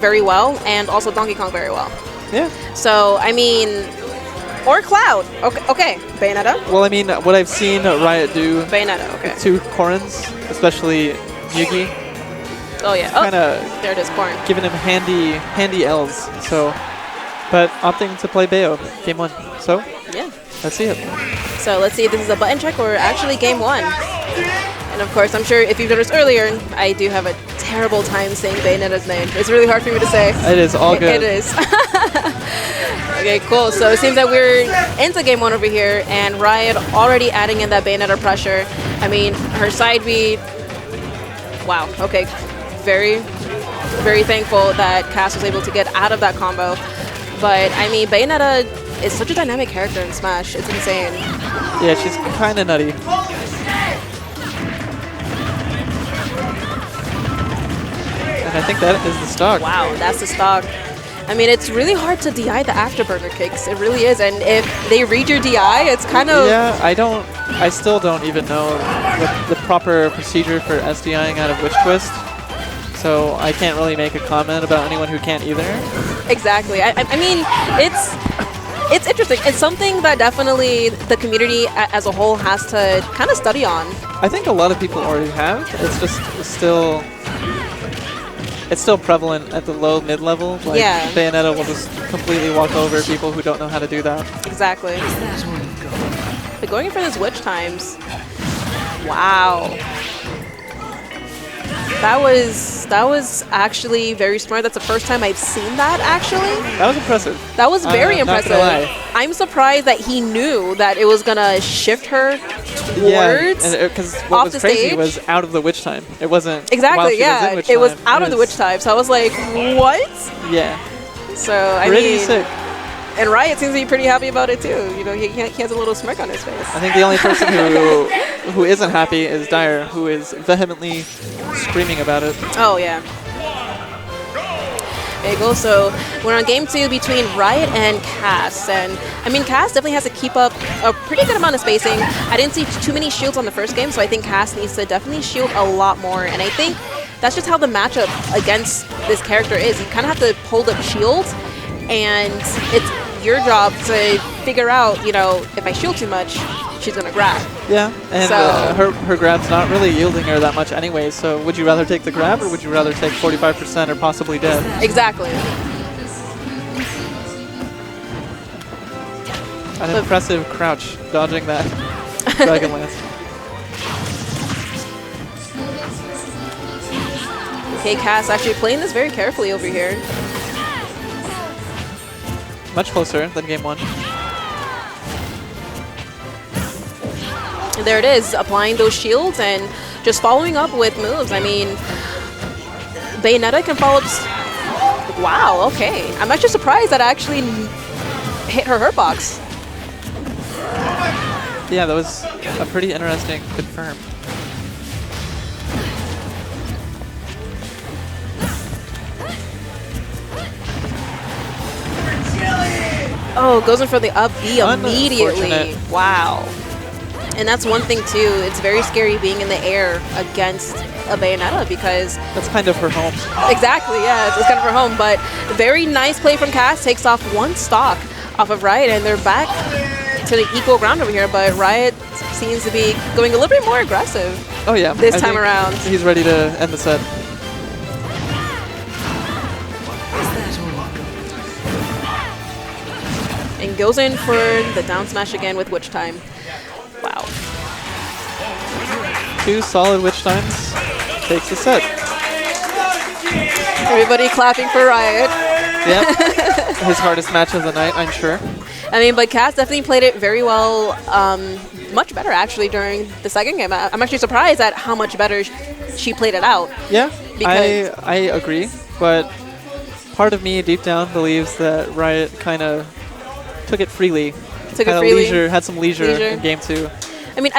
very well, and also Donkey Kong very well. Yeah. So, I mean, or Cloud. Okay. Bayonetta. Well, I mean, what I've seen Riot do Bayonetta, okay. to Corrins, especially Yugi, Oh, yeah. kind of there it is, Corrin. giving him handy L's. So, but opting to play Bayo, game 1. So, Yeah. let's see it. So let's see if this is a button check or actually game 1. And of course, I'm sure if you've noticed earlier, I do have a terrible time saying Bayonetta's name. It's really hard for me to say. It is all good. It is. Okay, cool. So it seems that we're into game 1 over here, and Riot already adding in that Bayonetta pressure. I mean, her side B. Wow. Okay. Very, very thankful that Cass was able to get out of that combo. But I mean, Bayonetta is such a dynamic character in Smash. It's insane. Yeah, she's kind of nutty. And I think that is the stock. Wow, that's the stock. I mean, it's really hard to DI the afterburner kicks. It really is. And if they read your DI, it's kind of... Yeah, I still don't even know the proper procedure for SDIing out of Witch Twist. So I can't really make a comment about anyone who can't either. Exactly. I mean, it's interesting. It's something that definitely the community as a whole has to kind of study on. I think a lot of people already have. It's just still... It's still prevalent at the low mid-level. Like, yeah. Bayonetta will just completely walk over people who don't know how to do that. Exactly. But going in for those witch times, wow. That was actually very smart. That's the first time I've seen that, actually. That was impressive. That was very impressive. Not gonna lie. I'm surprised that he knew that it was gonna shift her towards because what off was the crazy stage. was out of the witch time. It wasn't while Exactly, she yeah. was in witch It was time. out of the witch time. So I was like, what? Yeah. So, I Pretty mean, sick. and Riot seems to be pretty happy about it too. You know, he has a little smirk on his face. I think the only person who isn't happy is Dyer, who is vehemently screaming about it. Oh, yeah. There you go. So we're on game 2 between Riot and Cass. And I mean, Cass definitely has to keep up a pretty good amount of spacing. I didn't see too many shields on the first game, so I think Cass needs to definitely shield a lot more. And I think that's just how the matchup against this character is. You kind of have to hold up shields, and it's your job to figure out, you know, if I shield too much, she's going to grab. Yeah, and So- her grab's not really yielding her that much anyway, so would you rather take the grab or would you rather take 45% or possibly dead? Exactly. An impressive crouch, dodging that Dragon Lance. Okay, Cass actually playing this very carefully over here. Much closer than game 1. And there it is, applying those shields and just following up with moves. I mean, Bayonetta can follow up. Wow, okay. I'm actually surprised that I actually hit her hurt box. Yeah, that was a pretty interesting confirm. Oh, goes in for the up B immediately. Unfortunate. Wow. And that's one thing too. It's very scary being in the air against a Bayonetta because That's kind of her home. exactly, yeah, it's kind of her home. But very nice play from Cass, takes off one stock off of Riot, and they're back to the equal ground over here. But Riot seems to be going a little bit more aggressive. Oh yeah, This I time think around. he's ready to end the set. And goes in for the down smash again with Witch Time. Wow. 2 solid witch times. Takes the set. Everybody clapping for Riot. Yep. His hardest match of the night, I'm sure. I mean, but Cass definitely played it very well, much better actually during the second game. I'm actually surprised at how much better she played it out. Yeah, Because- I agree, but part of me deep down believes that Riot kind of took it freely. Took it Had freely. Had some leisure in game 2. I mean, I